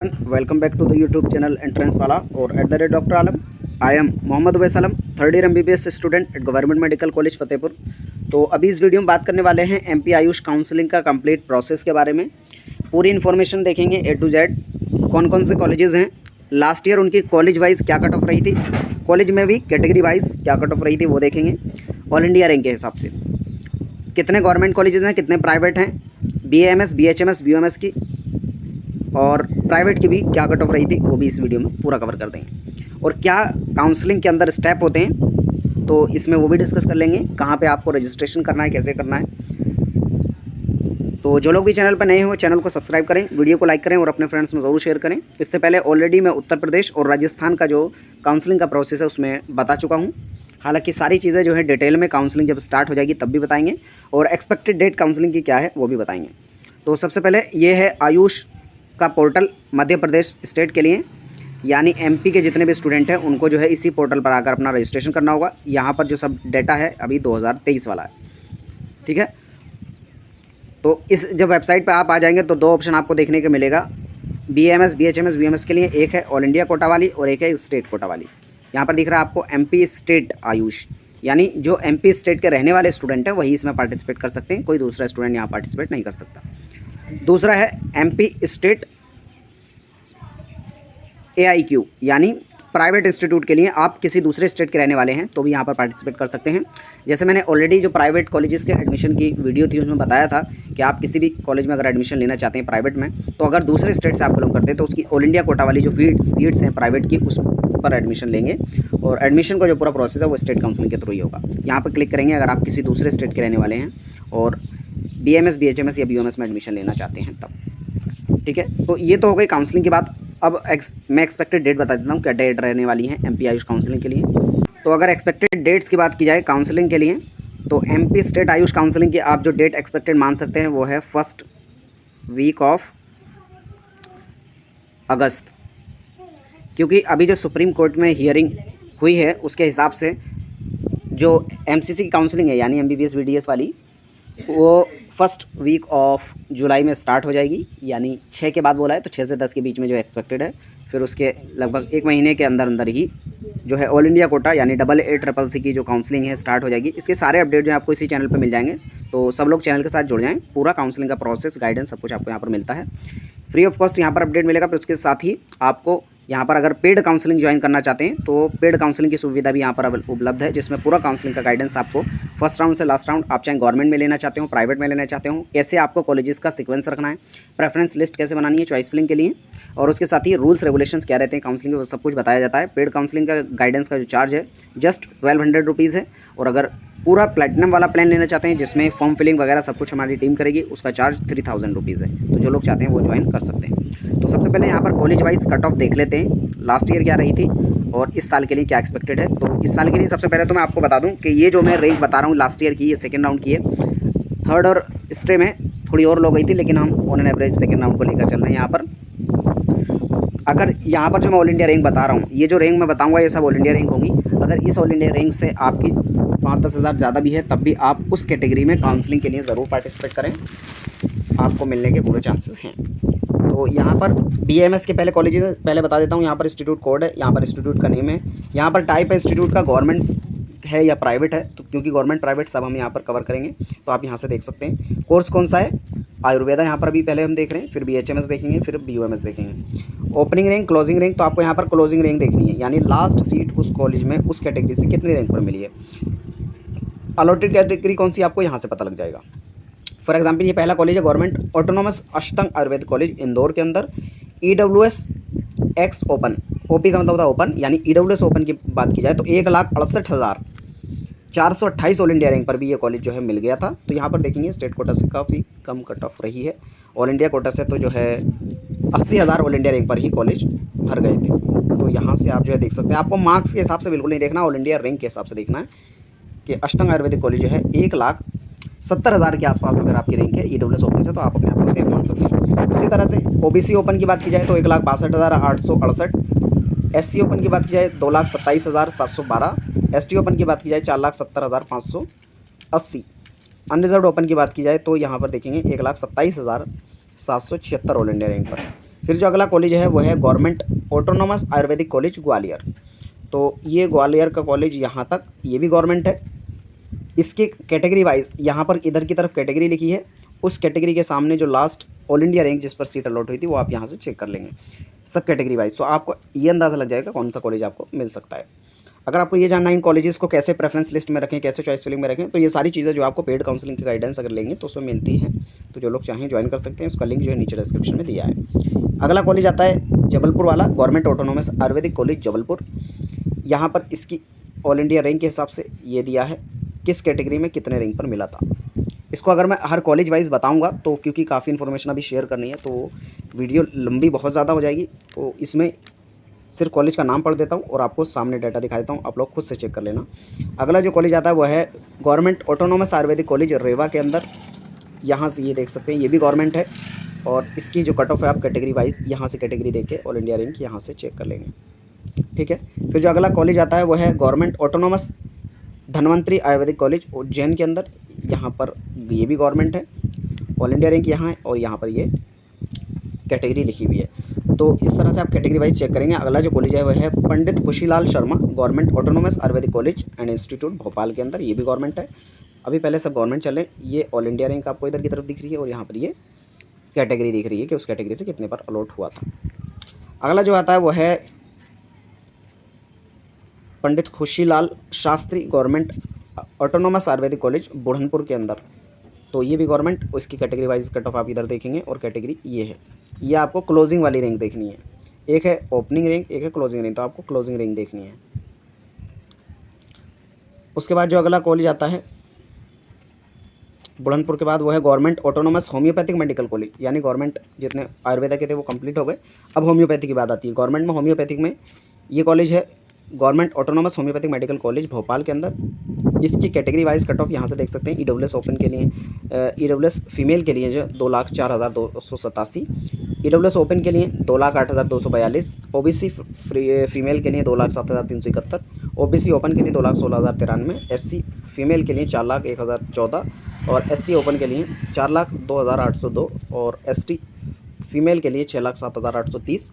Welcome back to the YouTube channel entrance वाला और @doctor Alam. I am Mohammad Uvais Alam, third year MBBS student at government medical college Fatehpur. तो अभी इस video में बात करने वाले हैं MP आयुष काउंसलिंग का कंप्लीट प्रोसेस के बारे में। पूरी इन्फॉर्मेशन देखेंगे A to Z, कौन कौन से कॉलेजेस हैं, लास्ट ईयर उनकी कॉलेज वाइज क्या कट ऑफ रही थी, कॉलेज में भी कैटेगरी वाइज क्या कट ऑफ रही थी वो देखेंगे, ऑल इंडिया रैंक के हिसाब से कितने गवर्नमेंट कॉलेजेस हैं, कितने प्राइवेट हैं, BAMS BHMS BUMS की और प्राइवेट की भी क्या कट ऑफ रही थी वो भी इस वीडियो में पूरा कवर कर देंगे। और क्या काउंसलिंग के अंदर स्टेप होते हैं तो इसमें वो भी डिस्कस कर लेंगे, कहाँ पे आपको रजिस्ट्रेशन करना है, कैसे करना है। तो जो लोग भी चैनल पर नए हो चैनल को सब्सक्राइब करें, वीडियो को लाइक करें और अपने फ्रेंड्स में ज़रूर शेयर करें। इससे पहले ऑलरेडी मैं उत्तर प्रदेश और राजस्थान का जो काउंसलिंग का प्रोसेस है उसमें बता चुका हूँ। हालांकि सारी चीज़ें जो है डिटेल में काउंसलिंग जब स्टार्ट हो जाएगी तब भी बताएंगे और एक्सपेक्टेड डेट काउंसलिंग की क्या है वो भी बताएंगे। तो सबसे पहले ये है आयुष का पोर्टल मध्य प्रदेश स्टेट के लिए, यानी MP के जितने भी स्टूडेंट हैं उनको जो है इसी पोर्टल पर आकर अपना रजिस्ट्रेशन करना होगा। यहाँ पर जो सब डेटा है अभी 2023 वाला है, ठीक है। तो इस जब वेबसाइट पर आप आ जाएंगे तो दो ऑप्शन आपको देखने को मिलेगा, BAMS BHMS BUMS के लिए एक है ऑल इंडिया कोटा वाली और एक है स्टेट कोटा वाली। यहाँ पर दिख रहा है आपको MP स्टेट आयुष, यानी जो MP स्टेट के रहने वाले स्टूडेंट हैं वही इसमें पार्टिसिपेट कर सकते हैं, कोई दूसरा स्टूडेंट यहाँ पार्टिसिपेट नहीं कर सकता। दूसरा है MP स्टेट AIQ, यानी प्राइवेट इंस्टीट्यूट के लिए आप किसी दूसरे स्टेट के रहने वाले हैं तो भी यहाँ पर पार्टिसिपेट कर सकते हैं। जैसे मैंने ऑलरेडी जो प्राइवेट कॉलेजेस के एडमिशन की वीडियो थी उसमें बताया था कि आप किसी भी कॉलेज में अगर एडमिशन लेना चाहते हैं प्राइवेट में, तो अगर दूसरे स्टेट से आप बिलोंग करते हैं तो उसकी ऑल इंडिया कोटा वाली जो सीट्स हैं प्राइवेट की उस पर एडमिशन लेंगे और एडमिशन का जो पूरा प्रोसेस है वो स्टेट काउंसलिंग के थ्रू ही होगा। यहाँ पर क्लिक करेंगे अगर आप किसी दूसरे स्टेट के रहने वाले हैं और BAMS BHMS या BUMS में एडमिशन लेना चाहते हैं तब, ठीक है। तो ये तो हो गई काउंसलिंग की बात। अब मैं एक्सपेक्टेड डेट बता देता हूँ क्या डेट रहने वाली है MP आयुष काउंसलिंग के लिए। तो अगर एक्सपेक्टेड डेट्स की बात की जाए काउंसलिंग के लिए तो MP स्टेट आयुष काउंसलिंग की आप जो डेट एक्सपेक्टेड मान सकते हैं वो है फर्स्ट वीक ऑफ अगस्त, क्योंकि अभी जो सुप्रीम कोर्ट में हियरिंग हुई है उसके हिसाब से जो MCC की काउंसलिंग है यानी MBBS BDS वाली वो फर्स्ट वीक ऑफ जुलाई में स्टार्ट हो जाएगी, यानी 6 के बाद बोला है तो 6 से 10 के बीच में जो एक्सपेक्टेड है। फिर उसके लगभग 1 महीने के अंदर अंदर ही जो है ऑल इंडिया कोटा यानी AA CCC की जो काउंसलिंग है स्टार्ट हो जाएगी। इसके सारे अपडेट जो है आपको इसी चैनल पर मिल जाएंगे, तो सब लोग चैनल के साथ जुड़ जाएं। पूरा काउंसलिंग का प्रोसेस गाइडेंस सब कुछ आपको यहाँ पर मिलता है, फ्री ऑफ कॉस्ट यहाँ पर अपडेट मिलेगा। फिर उसके साथ ही आपको यहाँ पर अगर पेड काउंसलिंग ज्वाइन करना चाहते हैं तो पेड काउंसलिंग की सुविधा भी यहाँ पर उपलब्ध है, जिसमें पूरा काउंसलिंग का गाइडेंस आपको फर्स्ट राउंड से लास्ट राउंड, आप चाहे गवर्नमेंट में लेना चाहते हो प्राइवेट में लेना चाहते हो, कैसे आपको कॉलेजेस का सीक्वेंस रखना है, प्रेफरेंस लिस्ट कैसे बनानी है चॉइस फिलिंग के लिए, और उसके साथ ही रूल्स रेगुलेशंस क्या रहते हैं काउंसलिंग के वो सब कुछ बताया जाता है। पेड काउंसलिंग का गाइडेंस का जो चार्ज है जस्ट 1200 रुपीज़ है, और अगर पूरा प्लेटिनम वाला प्लान लेना चाहते हैं जिसमें फॉर्म फिलिंग वगैरह सब कुछ हमारी टीम करेगी उसका चार्ज 3000 रुपीज़ है। तो जो लोग चाहते हैं वो ज्वाइन कर सकते हैं। तो सबसे पहले यहाँ पर कॉलेज वाइज कट ऑफ देख लेते हैं, लास्ट ईयर क्या रही थी और इस साल के लिए क्या एक्सपेक्टेड है। तो इस साल के लिए सबसे पहले तो मैं आपको बता दूं कि ये जो मैं रैंक बता रहा हूँ लास्ट ईयर की, ये सेकेंड राउंड की है। थर्ड और स्टे में थोड़ी और लो गई थी, लेकिन हम on an average second round को लेकर चल रहे हैं यहाँ पर। अगर यहाँ पर जो मैं ऑल इंडिया रैंक बता रहा हूँ, ये जो रैंक मैं बताऊँगा ये सब ऑल इंडिया रैंक होगी। अगर इस ऑल इंडिया रैंक से आपकी 5-10 हज़ार ज़्यादा भी है तब भी आप उस कैटेगरी में काउंसलिंग के लिए ज़रूर पार्टिसिपेट करें, आपको मिलने के पूरे चांसेस हैं। तो यहाँ पर BAMS के पहले कॉलेज पहले बता देता हूँ। यहाँ पर इंस्टीट्यूट कोड है, यहाँ पर इंस्टीट्यूट का नेम है, यहाँ पर टाइप है इंस्टीट्यूट का गवर्नमेंट है या प्राइवेट है, तो क्योंकि गवर्नमेंट प्राइवेट सब हम यहाँ पर कवर करेंगे तो आप यहाँ से देख सकते हैं। कोर्स कौन सा है, आयुर्वेदा यहाँ पर अभी पहले हम देख रहे हैं, फिर BHMS देखेंगे, फिर BUMS देखेंगे। ओपनिंग रैंक क्लोजिंग रैंक, तो आपको यहाँ पर क्लोजिंग रैंक देखनी है, यानी लास्ट सीट उस कॉलेज में उस कैटेगरी से कितनी रैंक पर मिली है। अलॉटेड कैटेगरी कौन सी आपको यहाँ से पता लग जाएगा। फॉर एग्जाम्पल ये पहला कॉलेज है government autonomous Ashtang Ayurveda college Indore के अंदर, EWS एक्स ओपन, OP का मतलब होता है ओपन, यानी EWS ओपन की बात की जाए तो 1,68,428 ऑल इंडिया रैंक पर भी ये कॉलेज जो है मिल गया था। तो यहाँ पर देखेंगे स्टेट कोटा से काफ़ी कम कट ऑफ रही है, ऑल इंडिया कोटा से तो जो है 80,000 ऑल इंडिया रैंक पर ही कॉलेज भर गए थे। तो यहाँ से आप जो है देख सकते हैं, आपको मार्क्स के हिसाब से बिल्कुल नहीं देखना, ऑल इंडिया रैंक के हिसाब से देखना है कि अष्टंग आयुर्वेदिक कॉलेज जो है 1,70,000 के आसपास अगर आपकी रैंक है EWS ओपन से तो आप अपने आप को सेफ मान सकते हैं। उसी तरह से OBC ओपन की बात की जाए तो 1,62,868, SC ओपन की बात की जाए 2,27,712, ST ओपन की बात की जाए 4,70,580, अनरिजर्व ओपन की बात की जाए तो यहाँ पर देखेंगे 1,27,776 ऑल इंडिया रैंक पर। फिर जो अगला कॉलेज है वो है government autonomous Ayurvedic college Gwalior. तो ये ग्वालियर का कॉलेज यहाँ तक ये भी गवर्नमेंट है। इसके कैटेगरी वाइज यहाँ पर इधर की तरफ कैटेगरी लिखी है, उस कैटेगरी के सामने जो लास्ट ऑल इंडिया रैंक जिस पर सीट अलॉट हुई थी वो आप यहाँ से चेक कर लेंगे सब कैटेगरी वाइज। तो आपको ये अंदाज़ा लग जाएगा कौन सा कॉलेज आपको मिल सकता है। अगर आपको ये जानना है इन कॉलेजेस को कैसे प्रेफरेंस लिस्ट में रखें, कैसे चॉइस फिलिंग में रखें, तो ये सारी चीज़ें जो आपको पेड काउंसलिंग की गाइडेंस अगर लेंगे तो उसमें मिलती हैं। तो जो लोग चाहें ज्वाइन कर सकते हैं, उसका लिंक जो है नीचे डिस्क्रिप्शन में दिया है। अगला कॉलेज आता है जबलपुर वाला, government autonomous Ayurvedic college Jabalpur. यहाँ पर इसकी ऑल इंडिया रैंक के हिसाब से ये दिया है किस कैटेगरी में कितने रैंक पर मिला था। इसको अगर मैं हर कॉलेज वाइज बताऊंगा तो क्योंकि काफ़ी इन्फॉर्मेशन अभी शेयर करनी है तो वीडियो लंबी बहुत ज़्यादा हो जाएगी, तो इसमें सिर्फ कॉलेज का नाम पढ़ देता हूँ और आपको सामने डाटा दिखा देता हूँ, आप लोग खुद से चेक कर लेना। अगला जो कॉलेज आता है वो है गवर्नमेंट ऑटोनोमस आयुर्वेदिक कॉलेज रेवा के अंदर। यहाँ से ये देख सकते हैं ये भी गवर्नमेंट है और इसकी जो कट ऑफ है आप कैटेगरी वाइज यहाँ से कैटेगरी देख के ऑल इंडिया रैंक यहाँ से चेक कर लेंगे, ठीक है। फिर जो अगला कॉलेज आता है वो है government autonomous Dhanvantari Ayurvedic college Ujjain के अंदर। यहाँ पर ये भी गवर्नमेंट है, ऑल इंडिया रैंक यहाँ है और यहाँ पर ये कैटेगरी लिखी हुई है। तो इस तरह से आप कैटेगरी वाइज चेक करेंगे। अगला जो कॉलेज है वह है Pandit Khushilal Sharma government autonomous Ayurvedic college and institute Bhopal के अंदर, ये भी गवर्नमेंट है। अभी पहले सब गवर्नमेंट चले, ये ऑल इंडिया रैंक आपको इधर की तरफ दिख रही है और यहाँ पर ये कैटेगरी दिख रही है कि उस कैटेगरी से कितने पर अलॉट हुआ था। अगला जो आता है वो है Pandit Khushilal Shastri government autonomous Ayurvedic college Burhanpur के अंदर। तो ये भी गवर्नमेंट, उसकी कैटेगरी वाइज कट ऑफ आप इधर देखेंगे और कैटेगरी ये है। ये आपको क्लोजिंग वाली रैंक देखनी है, एक है ओपनिंग रैंक एक है क्लोजिंग रैंक, तो आपको क्लोजिंग रैंक देखनी है। उसके बाद जो अगला कॉलेज आता है बुढ़नपुर के बाद वो है government autonomous homeopathic medical college, यानी गवर्नमेंट जितने आयुर्वेदा के थे वो कंप्लीट हो गए, अब होम्योपैथी की बात आती है। गवर्नमेंट में होम्योपैथिक में ये कॉलेज है government autonomous homeopathic medical college Bhopal के अंदर। इसकी कैटेगरी वाइज कट ऑफ यहाँ से देख सकते हैं। ईडब्ल्यूएस ओपन के लिए, ईडब्ल्यूएस फीमेल के लिए जो 2,04,287, ईडब्ल्यूएस ओपन के लिए 2,08,242, ओबीसी फीमेल के लिए 2,07,371, ओबीसी ओपन के लिए 2,16,093, एससी फीमेल के लिए 4,01,014 और एससी ओपन के लिए 4,02,802 और एसटी फीमेल के लिए 6,07,830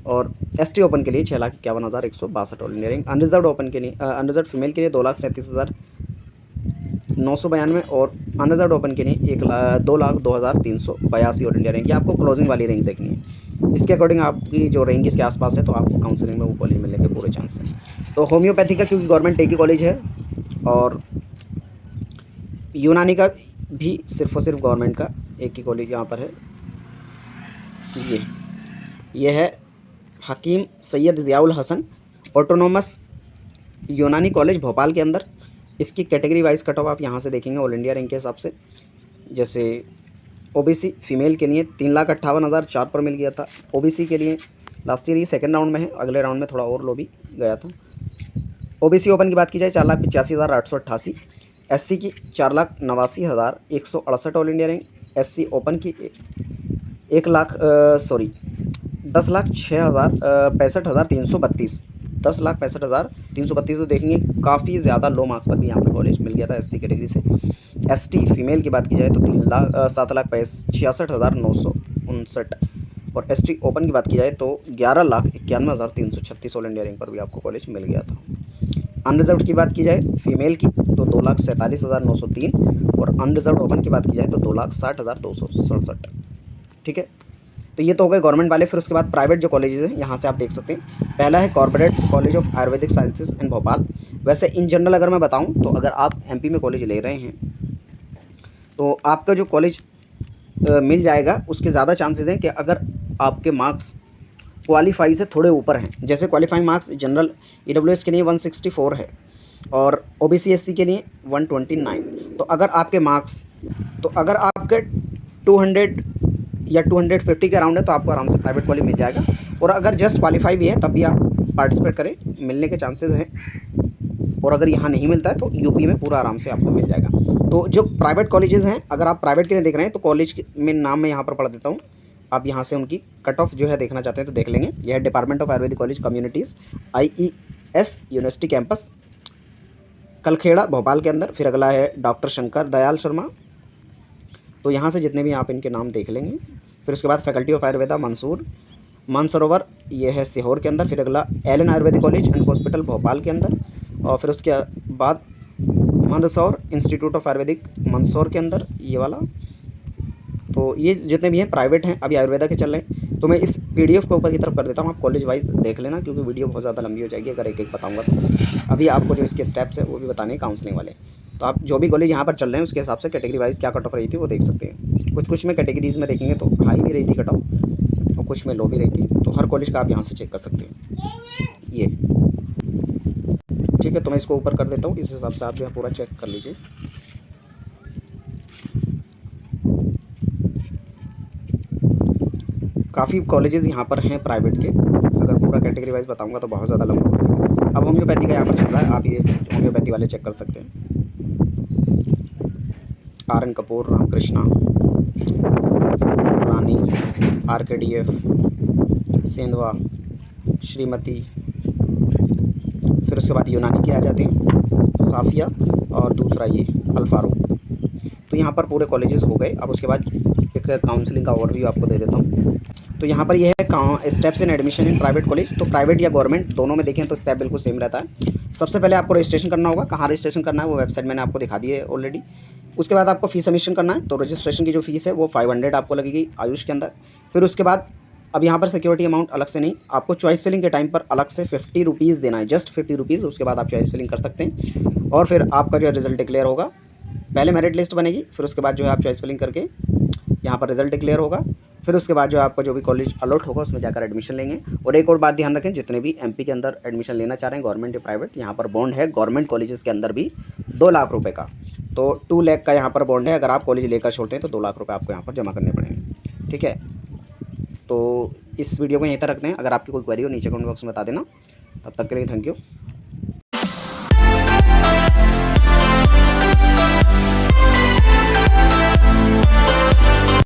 और एसटी ओपन के लिए 6,51,162 all India rank. Unreserved open के लिए अनरिजर्व्ड फीमेल के लिए 2,37,992 और अनरिजर्व्ड ओपन के लिए 2,02,382 ऑल इंडिया रैंक। ये आपको क्लोजिंग वाली रैंक देखनी है, इसके अकॉर्डिंग आपकी जो रैंक इसके आसपास है तो आपको काउंसलिंग में वो कॉलेज मिलने के पूरे चांस हैं। तो होम्योपैथी का क्योंकि गवर्नमेंट एक ही कॉलेज है और यूनानी का भी सिर्फ और सिर्फ गवर्नमेंट का एक ही कॉलेज यहाँ पर है। ये है हकीम सैयद ज़ियाउल हसन ऑटोनोमस यूनानी कॉलेज भोपाल के अंदर। इसकी कैटेगरी वाइज कट ऑफ आप यहाँ से देखेंगे ऑल इंडिया रैंक के हिसाब से। जैसे ओबीसी फीमेल के लिए 3,58,004 पर मिल गया था। ओबीसी के लिए लास्ट ईयर ये सेकंड राउंड में है, अगले राउंड में थोड़ा और लो भी गया था। ओबीसी ओपन की बात की जाए 4,85,888, एससी की 4,89,168 all India rank, SC open की 10,65,332, 10,65,332 तो देखेंगे काफ़ी ज़्यादा लो मार्क्स पर भी यहाँ पर कॉलेज मिल गया था एससी कैटेगरी से। एसटी फीमेल की बात की जाए तो 7,66,959 और एसटी ओपन की बात की जाए तो 11,91,336 ऑल इंडिया रैंक पर भी आपको कॉलेज मिल गया था। अनरिजर्व्ड की बात की जाए फीमेल की तो 2,47,903 और अनरिजर्व्ड ओपन की बात की जाए तो 2,60,267, ठीक है। तो ये तो हो गए गवर्नमेंट वाले। फिर उसके बाद प्राइवेट जो कॉलेजेस हैं यहाँ से आप देख सकते हैं। पहला है corporate college of Ayurvedic sciences and Bhopal. वैसे इन जनरल अगर मैं बताऊँ तो अगर आप एमपी में कॉलेज ले रहे हैं तो आपका जो कॉलेज मिल जाएगा उसके ज़्यादा चांसेस हैं कि अगर आपके मार्क्स क्वालिफाई से थोड़े ऊपर हैं। जैसे क्वालिफाइंग मार्क्स जनरल ईडब्ल्यूएस के लिए 164 है और ओबीसी एससी के लिए 129। तो अगर आपके मार्क्स अगर आपके 200 या 250 के अराउंड है तो आपको आराम से प्राइवेट कॉलेज मिल जाएगा। और अगर जस्ट क्वालिफाई भी है तब भी आप पार्टिसिपेट करें, मिलने के चांसेस हैं। और अगर यहाँ नहीं मिलता है तो यूपी में पूरा आराम से आपको मिल जाएगा। तो जो प्राइवेट कॉलेजेस हैं अगर आप प्राइवेट के लिए देख रहे हैं तो कॉलेज में नाम मैं यहाँ पर पढ़ देता हूँ, आप यहाँ से उनकी कट ऑफ जो है देखना चाहते हैं तो देख लेंगे। यह है department of Ayurvedic college communities IES university campus Kalkheda Bhopal के अंदर। फिर अगला है डॉक्टर शंकर दयाल शर्मा। तो यहाँ से जितने भी आप इनके नाम देख लेंगे। फिर उसके बाद फैकल्टी ऑफ आयुर्वेदा मंसूर, मानसरोवर ये है सीहोर के अंदर, फिर अगला Allen Ayurvedic college and hospital Bhopal के अंदर, और फिर उसके बाद मंदसौर इंस्टीट्यूट ऑफ आयुर्वेदिक मंदसौर के अंदर ये वाला। तो ये जितने भी हैं प्राइवेट हैं, अभी आयुर्वेदा के चल रहे हैं। तो मैं इस पीडीएफ को ऊपर की तरफ कर देता हूँ, आप कॉलेज वाइज देख लेना, क्योंकि वीडियो बहुत ज़्यादा लंबी हो जाएगी अगर एक एक बताऊँगा तो। अभी आपको जो इसके स्टेप्स हैं वो भी बताने काउंसलिंग वाले। तो आप जो भी कॉलेज यहाँ पर चल रहे हैं उसके हिसाब से कैटेगरी वाइज क्या कट ऑफ रही थी वो देख सकते हैं। कुछ में कैटेगरीज़ में देखेंगे तो हाई भी रही थी कट ऑफ, और कुछ में लो भी रही थी। तो हर कॉलेज का आप यहाँ से चेक कर सकते हैं। ये ठीक है, तो मैं इसको ऊपर कर देता हूँ, इस हिसाब से आप जो है पूरा चेक कर लीजिए। काफ़ी कॉलेजेस यहाँ पर हैं प्राइवेट के, अगर पूरा कैटेगरी वाइज बताऊँगा तो बहुत ज़्यादा लंबा पड़ेगा। अब होम्योपैथी का यहाँ पर चल रहा है, आप ये होम्योपैथी वाले चेक कर सकते हैं। आर.एन. कपूर, रामकृष्णा, रानी, RKDF, सेंधवा, श्रीमती, फिर उसके बाद यूनानी के आ जाते हैं, साफिया, और दूसरा ये अल फारूक। तो यहाँ पर पूरे कॉलेजेस हो गए। अब उसके बाद एक काउंसलिंग का ओवरव्यू आपको दे देता हूँ। तो यहाँ पर यह है steps in admission in private college. तो प्राइवेट या गवर्नमेंट दोनों में देखें तो स्टेप बिल्कुल सेम रहता है। सबसे पहले आपको रजिस्ट्रेशन करना होगा। कहाँ रजिस्ट्रेशन करना है वो वेबसाइट मैंने आपको दिखा दी है ऑलरेडी। उसके बाद आपको फ़ीस सबमिशन करना है। तो रजिस्ट्रेशन की जो फ़ीस है वो 500 आपको लगेगी आयुष के अंदर। फिर उसके बाद अब यहाँ पर सिक्योरिटी अमाउंट अलग से नहीं, आपको चॉइस फिलिंग के टाइम पर अलग से 50 रुपीज़ देना है, जस्ट 50 रुपीज़। उसके बाद आप चॉइस फिलिंग कर सकते हैं, और फिर आपका जो है रिजल्ट डिक्लेयर होगा। पहले मेरिट लिस्ट बनेगी, फिर उसके बाद जो है आप चॉइस फिलिंग करके यहाँ पर रिजल्ट डिक्लेयर होगा। फिर उसके बाद जो आपका जो भी कॉलेज अलॉट होगा उसमें जाकर एडमिशन लेंगे। और एक और बात ध्यान रखें, जितने भी MP के अंदर एडमिशन लेना चाह रहे हैं गवर्नमेंट या प्राइवेट, यहाँ पर बॉन्ड है गवर्नमेंट कॉलेजेस के अंदर भी 2 लाख रुपए का। तो 2 लाख का यहाँ पर बॉन्ड है। अगर आप कॉलेज लेकर छोड़ते हैं तो 2 लाख रुपये आपको यहाँ पर जमा करने पड़ेंगे। ठीक है, तो इस वीडियो को यहीं तक रखते हैं। अगर आपकी कोई क्वेरी हो नीचे कमेंट बॉक्स में बता देना। तब तक के लिए थैंक यू।